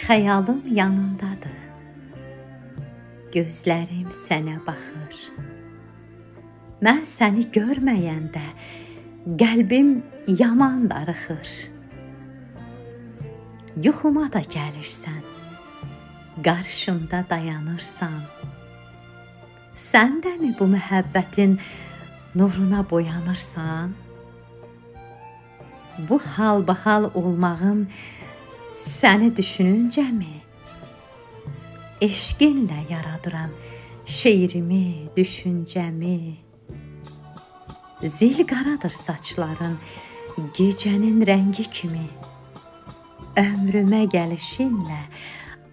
Xəyalım yanındadır, gözlərim sənə baxır. Mən səni görməyəndə qəlbim yaman darıxır. Yuxuma da gəlirsən, qarşımda dayanırsan. Sən də mi bu məhəbbətin nuruna boyanırsan? Bu halbahal olmağım səni düşününcəmi? Eşqinlə yaradıram şeirimi, düşüncəmi. Zil qaradır saçların gecənin rəngi kimi. Ömrümə gəlişinlə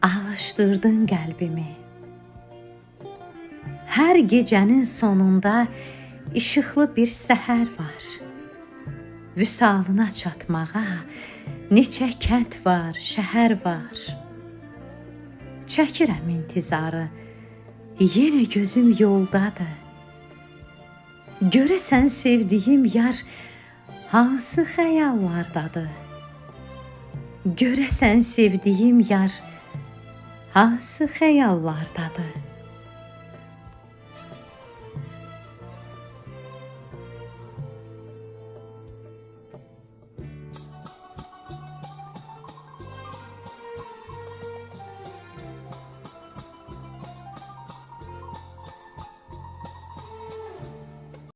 alışdırdın qəlbimi. Hər gecənin sonunda işıqlı bir səhər var. Vüsalına çatmağa neçə kənd var, şəhər var. Çəkirəm intizarı, yenə gözüm yoldadır. Görəsən sevdiyim yar hansı xəyallardadır? Görəsən sevdiyim yar hansı xəyallardadır?